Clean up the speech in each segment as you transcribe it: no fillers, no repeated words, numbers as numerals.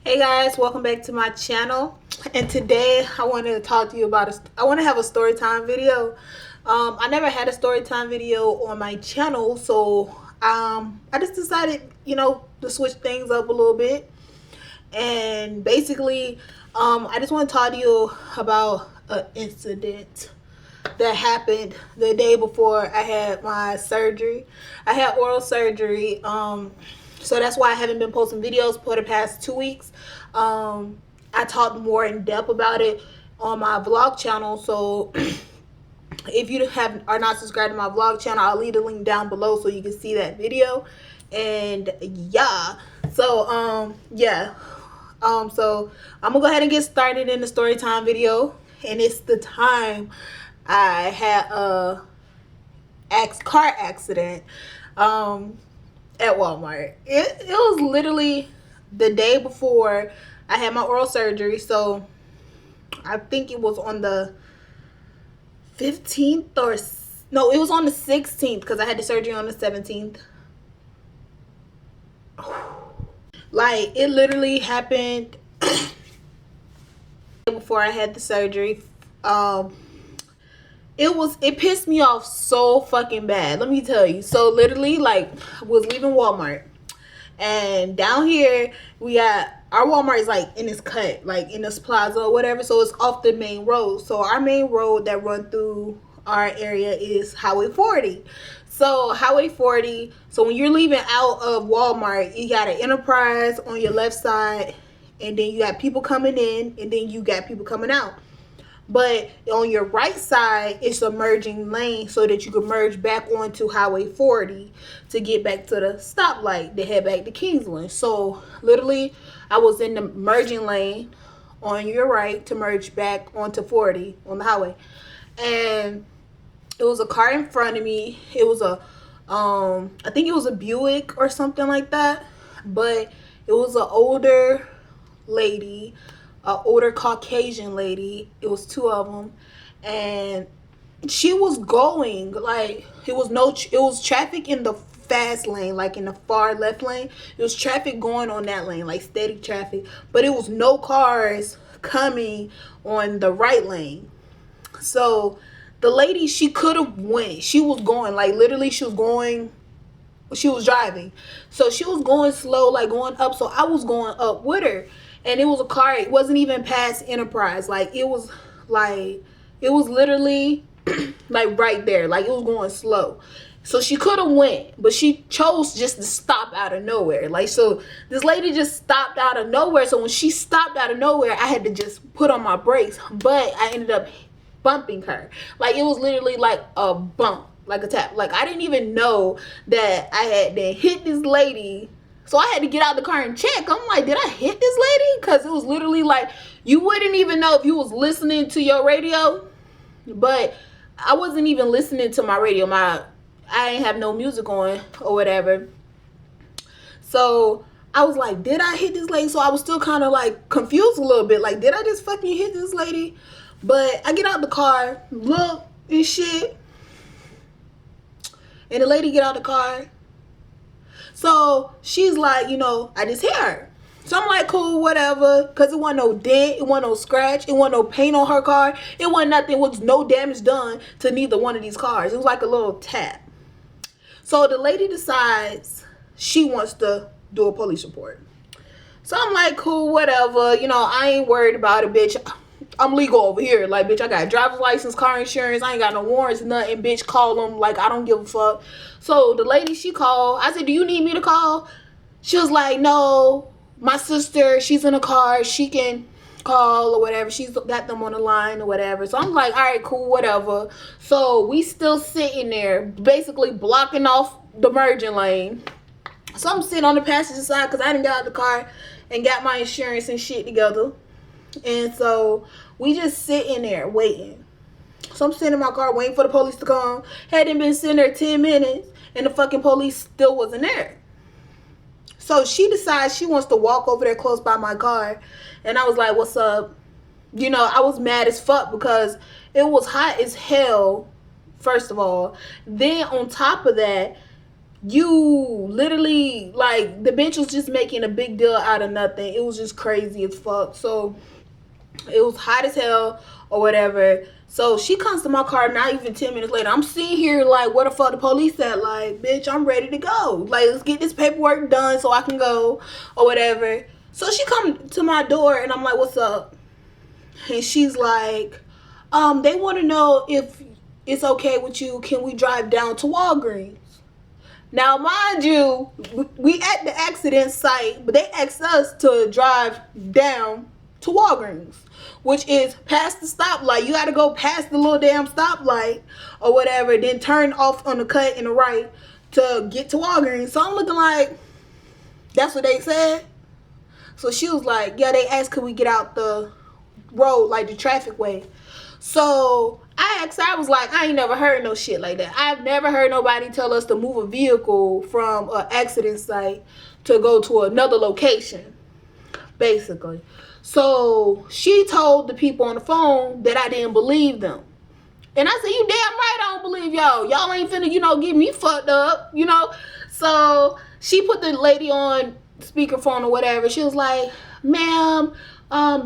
Hey guys, welcome back to my channel. And today I wanted to talk to you about I want to have a story time video. I never had a story time video on my channel, so I just decided, to switch things up a little bit. And basically, I just want to talk to you about an incident that happened the day before I had my surgery. I had oral surgery. So that's why I haven't been posting videos for the past 2 weeks. I talked more in depth about it on my vlog channel. So if you are not subscribed to my vlog channel, I'll leave the link down below so you can see that video. And yeah, so so I'm gonna go ahead and get started in the story time video. And it's the time I had a car accident at Walmart. It was literally the day before I had my oral surgery. So I think it was on the 15th or no, it was on the 16th because I had the surgery on the 17th. Like, it literally happened before I had the surgery. It pissed me off so fucking bad, let me tell you. So literally, like, I was leaving Walmart, and down here we got our Walmart is like in this cut, like in this plaza or whatever, so it's off the main road. So our main road that run through our area is Highway 40. So Highway 40, so when you're leaving out of Walmart, you got an Enterprise on your left side, and then you got people coming in, and then you got people coming out. But on your right side, it's a merging lane so that you can merge back onto Highway 40 to get back to the stoplight to head back to Kingsland. So literally, I was in the merging lane on your right to merge back onto 40 on the highway. And it was a car in front of me. It was I think it was a Buick or something like that. But it was an older lady, an older Caucasian lady. It was two of them, and she was going like it was traffic in the fast lane, like in the far left lane. It was traffic going on that lane, like steady traffic, but it was no cars coming on the right lane. So the lady, she could have went. She was going, like, literally she was driving, so she was going slow, like going up, so I was going up with her. And it was a car, it wasn't even past Enterprise, like it was literally like right there, like it was going slow. So she could have went, but she chose just to stop out of nowhere. Like, so this lady just stopped out of nowhere. So when she stopped out of nowhere, I had to just put on my brakes, but I ended up bumping her. Like, it was literally like a bump, like a tap. Like, I didn't even know that I had to hit this lady. So I had to get out the car and check. I'm like, did I hit this lady? Because it was literally like, you wouldn't even know if you was listening to your radio. But I wasn't even listening to my radio. I ain't have no music on or whatever. So I was like, did I hit this lady? So I was still kind of like confused a little bit. Like, did I just fucking hit this lady? But I get out the car, look and shit. And the lady get out the car. So she's like, I just hit her. So I'm like, cool, whatever. Because it wasn't no dent. It wasn't no scratch. It wasn't no paint on her car. It wasn't nothing. It was no damage done to neither one of these cars. It was like a little tap. So the lady decides she wants to do a police report. So I'm like, cool, whatever. I ain't worried about it, bitch. I'm legal over here. Like, bitch, I got driver's license, car insurance. I ain't got no warrants, nothing. Bitch, call them. Like, I don't give a fuck. So the lady, she called. I said, do you need me to call? She was like, no. My sister, she's in a car. She can call or whatever. She's got them on the line or whatever. So I'm like, all right, cool, whatever. So we still sitting there, basically blocking off the merging lane. So I'm sitting on the passenger side because I didn't get out of the car and got my insurance and shit together. And so we just sitting there waiting. So I'm sitting in my car waiting for the police to come. Hadn't been sitting there 10 minutes and the fucking police still wasn't there. So she decides she wants to walk over there close by my car. And I was like, what's up? I was mad as fuck because it was hot as hell, first of all. Then on top of that, you literally, like, the bitch was just making a big deal out of nothing. It was just crazy as fuck. So it was hot as hell or whatever. So she comes to my car not even 10 minutes later. I'm sitting here like, where the fuck the police at? Like, bitch, I'm ready to go. Like, let's get this paperwork done so I can go or whatever. So she come to my door and I'm like, what's up? And she's like, they want to know if it's okay with you. Can we drive down to Walgreens? Now, mind you, we at the accident site, but they asked us to drive down to Walgreens, which is past the stoplight. You got to go past the little damn stoplight or whatever, then turn off on the cut in the right to get to Walgreens. So I'm looking like, that's what they said? So she was like, yeah, they asked could we get out the road, like the traffic way. So I asked, I was like, I ain't never heard no shit like that. I've never heard nobody tell us to move a vehicle from an accident site to go to another location, basically. So she told the people on the phone that I didn't believe them. And I said, you damn right I don't believe y'all. Y'all ain't finna, get me fucked up, So she put the lady on speakerphone or whatever. She was like, ma'am,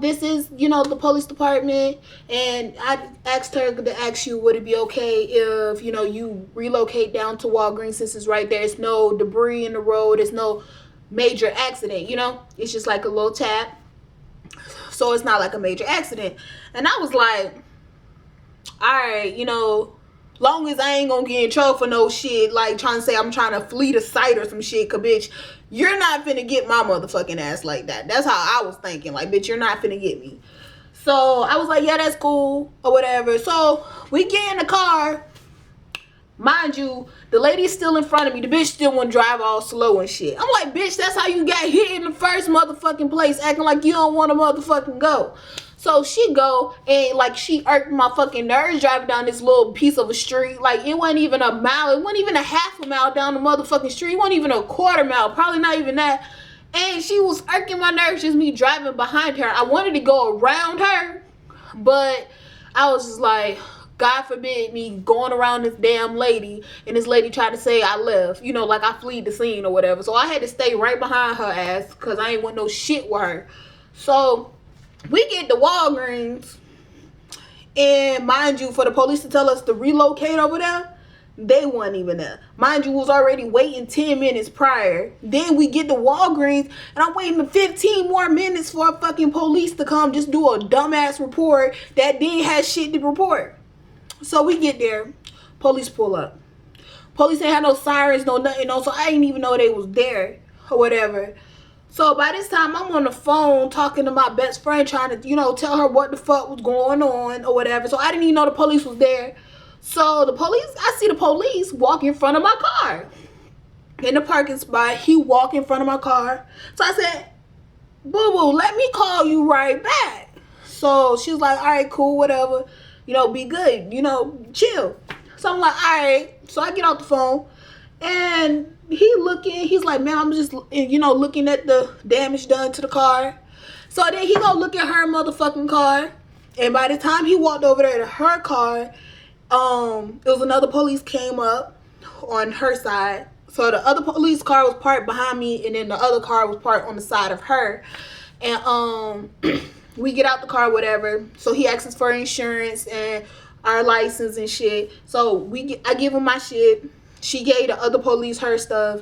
this is, the police department, and I asked her to ask you, would it be okay if, you relocate down to Walgreens since it's right there. It's no debris in the road. It's no major accident, It's just like a little tap. So it's not like a major accident. And I was like, all right, long as I ain't gonna get in trouble for no shit, like trying to say I'm trying to flee the site or some shit, cause bitch, you're not finna get my motherfucking ass like that. That's how I was thinking. Like, bitch, you're not finna get me. So I was like, yeah, that's cool or whatever. So we get in the car. Mind you, the lady's still in front of me. The bitch still want to drive all slow and shit. I'm like, bitch, that's how you got hit in the first motherfucking place, acting like you don't want to motherfucking go. So she go and like she irked my fucking nerves driving down this little piece of a street. Like it wasn't even a mile. It wasn't even a half a mile down the motherfucking street. It wasn't even a quarter mile. Probably not even that. And she was irking my nerves, just me driving behind her. I wanted to go around her, but I was just like, God forbid me going around this damn lady and this lady tried to say I left, like I fled the scene or whatever. So I had to stay right behind her ass because I ain't want no shit with her. So we get to Walgreens, and mind you, for the police to tell us to relocate over there, they weren't even there. Mind you, was already waiting 10 minutes prior. Then we get to Walgreens, and I'm waiting 15 more minutes for a fucking police to come just do a dumbass report that didn't have shit to report. So we get there, police pull up. Police ain't had no sirens, no nothing, so I didn't even know they was there or whatever. So by this time, I'm on the phone talking to my best friend, trying to, tell her what the fuck was going on or whatever. So I didn't even know the police was there. So I see the police walk in front of my car. In the parking spot, he walked in front of my car. So I said, boo-boo, let me call you right back. So she was like, all right, cool, whatever. Be good, chill. So I'm like, all right. So I get off the phone. And he's like, man, I'm just, looking at the damage done to the car. So then he go look at her motherfucking car. And by the time he walked over there to her car, it was another police came up on her side. So the other police car was parked behind me, and then the other car was parked on the side of her. And we get out the car, whatever. So he asks us for insurance and our license and shit. So I give him my shit. She gave the other police her stuff.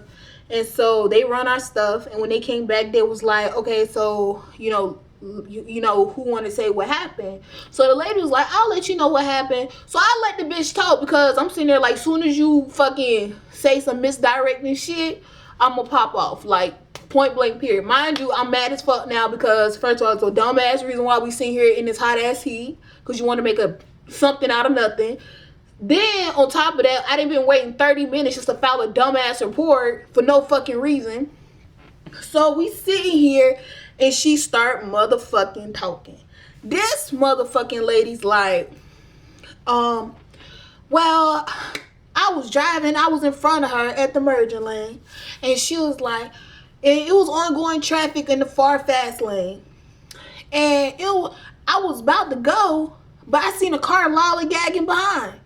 And so they run our stuff. And when they came back, they was like, okay, so, who want to say what happened? So the lady was like, I'll let you know what happened. So I let the bitch talk because I'm sitting there like, soon as you fucking say some misdirecting shit, I'm going to pop off. Like, point blank period. Mind you, I'm mad as fuck now because, first of all, it's a dumbass reason why we sitting here in this hot ass heat. Because you want to make something out of nothing. Then, on top of that, I done been waiting 30 minutes just to file a dumbass report for no fucking reason. So, we sitting here, and she start motherfucking talking. This motherfucking lady's like, well, I was driving, I was in front of her at the merging lane, and she was like, and it was ongoing traffic in the far fast lane. And I was about to go, but I seen a car lollygagging behind.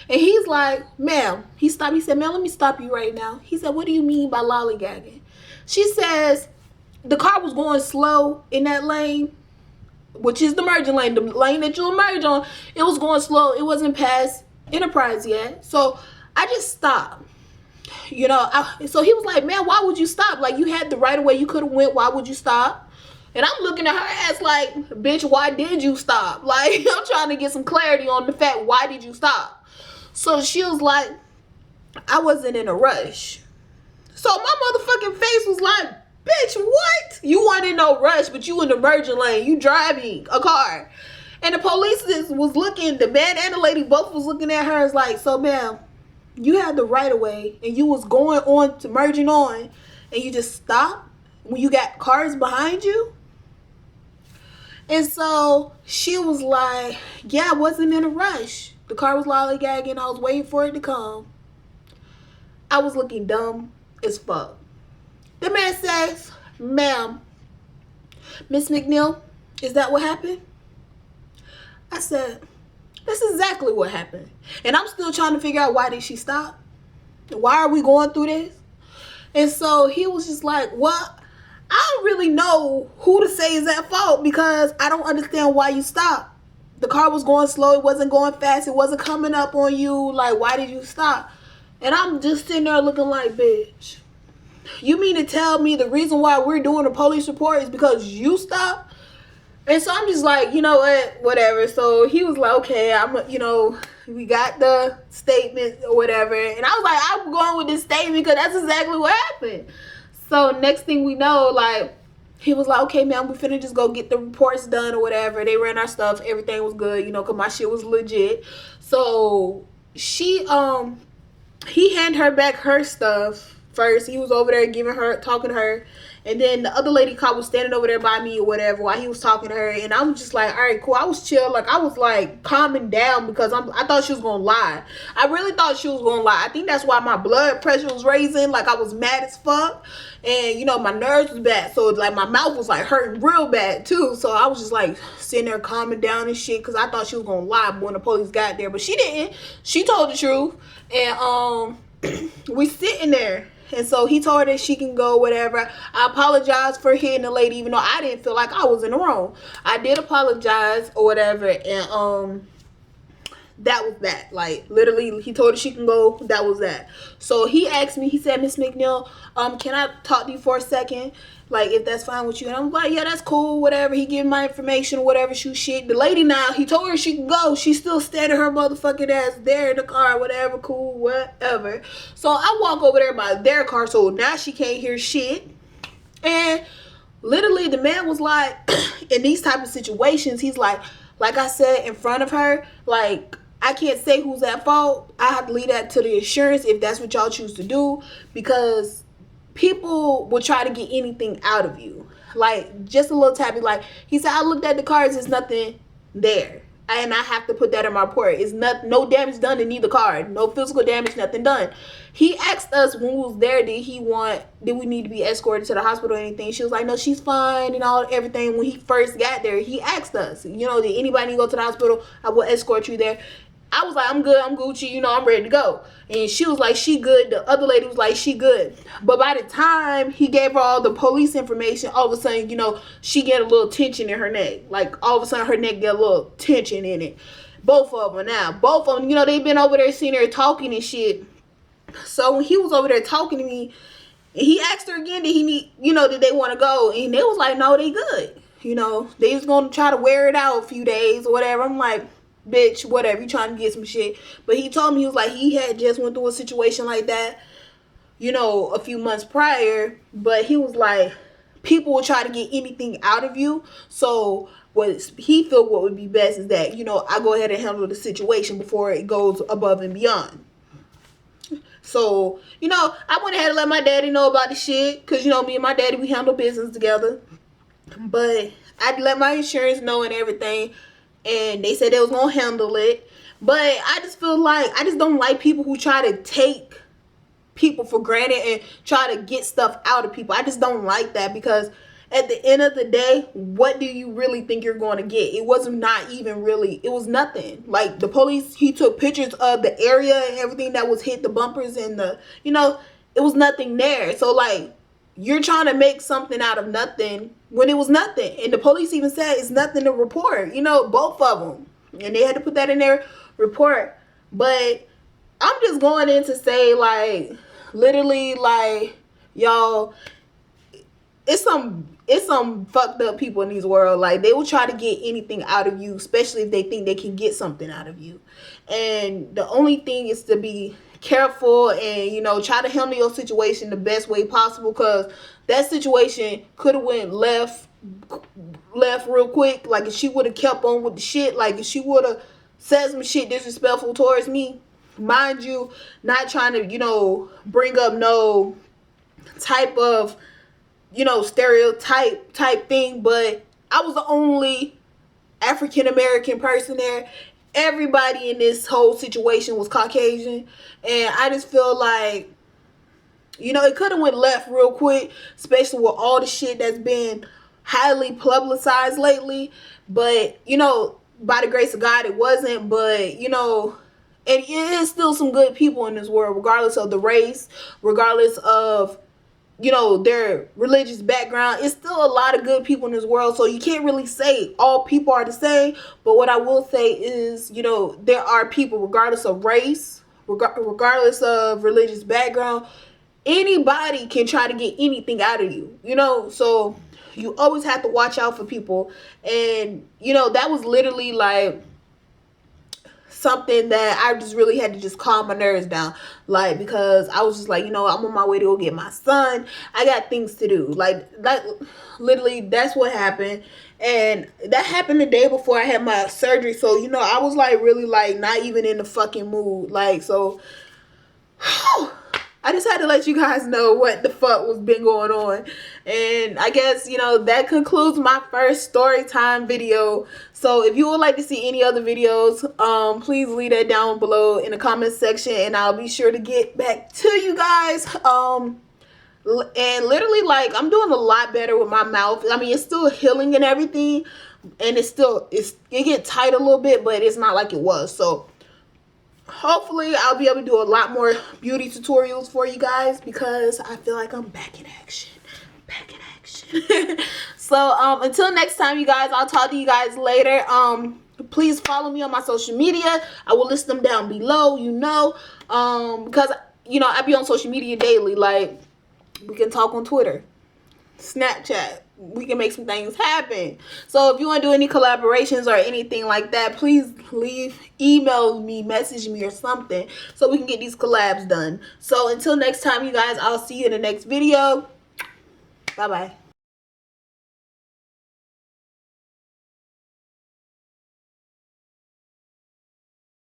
And he's like, ma'am, he stopped. He said, ma'am, let me stop you right now. He said, what do you mean by lollygagging? She says, the car was going slow in that lane, which is the merging lane, the lane that you merge on. It was going slow. It wasn't past Enterprise yet. So I just stopped. You know, so he was like, man, why would you stop? Like, you had the right of way. You could have went. Why would you stop? And I'm looking at her ass like, bitch, why did you stop? Like, I'm trying to get some clarity on the fact, why did you stop? So she was like, I wasn't in a rush. So my motherfucking face was like, bitch, what? You weren't in no rush, but you in the merging lane. You driving a car. And the police was looking, the man and the lady both was looking at her as like, so ma'am, you had the right of way and you was going on to merging on and you just stopped when you got cars behind you? And so she was like, yeah, I wasn't in a rush. The car was lollygagging. I was waiting for it to come. I was looking dumb as fuck. The man says, ma'am, Miss McNeill, is that what happened? I said, that's exactly what happened. And I'm still trying to figure out, why did she stop? Why are we going through this? And so he was just like, well, I don't really know who to say is at fault because I don't understand why you stopped. The car was going slow. It wasn't going fast. It wasn't coming up on you. Like, why did you stop? And I'm just sitting there looking like, bitch, you mean to tell me the reason why we're doing a police report is because you stopped? And so I'm just like, you know what, whatever. So he was like, okay, we got the statement or whatever. And I was like, I'm going with this statement because that's exactly what happened. So next thing we know, like, he was like, okay, man, we finna just go get the reports done or whatever. They ran our stuff. Everything was good, you know, because my shit was legit. So he handed her back her stuff first. He was over there talking to her. And then the other lady cop was standing over there by me or whatever while he was talking to her. And I was just like, all right, cool. I was chill. Like, I was like calming down because I thought she was going to lie. I really thought she was going to lie. I think that's why my blood pressure was raising. Like, I was mad as fuck. And, you know, my nerves was bad. So, like, my mouth was, like, hurting real bad, too. So, I was just, like, sitting there calming down and shit because I thought she was going to lie when the police got there. But she didn't. She told the truth. And we sitting there. And so he told her that she can go, whatever. I apologized for hitting the lady, even though I didn't feel like I was in the wrong. I did apologize or whatever. And that was that. Like, literally, he told her she can go. That was that. So he asked me, he said, Miss McNeill, can I talk to you for a second? Like, if that's fine with you. And I'm like, yeah, that's cool, whatever. He gave me my information or whatever, shoot shit. The lady now, he told her she can go. She's still standing her motherfucking ass there in the car, whatever, cool, whatever. So I walk over there by their car, so now she can't hear shit. And literally, the man was like, in these type of situations, he's like I said in front of her, like, I can't say who's at fault. I have to leave that to the insurance if that's what y'all choose to do, because people will try to get anything out of you. Like, just a little tappy. Like, he said, I looked at the cars, there's nothing there. And I have to put that in my report. It's no damage done in either car. No physical damage, nothing done. He asked us when we was there, did we need to be escorted to the hospital or anything? She was like, no, she's fine and everything. When he first got there, he asked us, you know, did anybody need to go to the hospital? I will escort you there. I was like, I'm good, I'm Gucci, you know, I'm ready to go. And she was like, she good. The other lady was like, she good. But by the time he gave her all the police information, all of a sudden, you know, she get a little tension in her neck. Like, all of a sudden, her neck get a little tension in it. Both of them now. Both of them, you know, they've been over there seeing her talking and shit. So when he was over there talking to me, he asked her again, did they want to go? And they was like, no, they good. You know, they was going to try to wear it out a few days or whatever. I'm like, bitch, whatever, you trying to get some shit. But he told me, he was like, he had just went through a situation like that, you know, a few months prior. But he was like, people will try to get anything out of you. So what he felt what would be best is that, you know, I go ahead and handle the situation before it goes above and beyond. So, you know, I went ahead and let my daddy know about the shit. Because, you know, me and my daddy, we handle business together. But I let my insurance know and everything. And they said they was going to handle it. But I just feel like, I just don't like people who try to take people for granted and try to get stuff out of people. I just don't like that, because at the end of the day, what do you really think you're going to get? It was not even really, it was nothing. Like, the police, he took pictures of the area and everything that was hit, the bumpers and the, you know, it was nothing there. So, like, you're trying to make something out of nothing when it was nothing. And the police even said it's nothing to report, you know, both of them. And they had to put that in their report. But I'm just going in to say, like, literally, like, y'all, it's some fucked up people in this world. Like, they will try to get anything out of you, especially if they think they can get something out of you. And the only thing is to be careful and, you know, try to handle your situation the best way possible, because that situation could have went left real quick. Like, if she would have kept on with the shit, like if she would have said some shit disrespectful towards me, mind you, not trying to, you know, bring up no type of, you know, stereotype type thing, but I was the only African American person there. Everybody in this whole situation was Caucasian, and I just feel like, you know, it could have went left real quick, especially with all the shit that's been highly publicized lately. But, you know, by the grace of God, it wasn't. But, you know, and it is still some good people in this world, regardless of the race, regardless of, you know, their religious background. It's still a lot of good people in this world, so you can't really say all people are the same. But what I will say is, you know, there are people, regardless of race, regardless of religious background, anybody can try to get anything out of you, you know. So you always have to watch out for people. And, you know, that was literally like something that I just really had to just calm my nerves down, like, because I was just like, you know, I'm on my way to go get my son. I got things to do. Like literally, that's what happened. And that happened the day before I had my surgery. So, you know, I was like really like not even in the fucking mood. Like, so I just had to let you guys know what the fuck was been going on. And I guess, you know, that concludes my first story time video. So if you would like to see any other videos, please leave that down below in the comment section, and I'll be sure to get back to you guys. And literally, like, I'm doing a lot better with my mouth. I mean, it's still healing and everything, and it get tight a little bit, but it's not like it was. So hopefully I'll be able to do a lot more beauty tutorials for you guys, because I feel like I'm back in action. So until next time, you guys, I'll talk to you guys later. Please follow me on my social media. I will list them down below, you know, because, you know, I be on social media daily. Like, we can talk on Twitter, Snapchat. We can make some things happen. So if you want to do any collaborations or anything like that, please email me, message me or something, so we can get these collabs done. So until next time, you guys, I'll see you in the next video. Bye bye.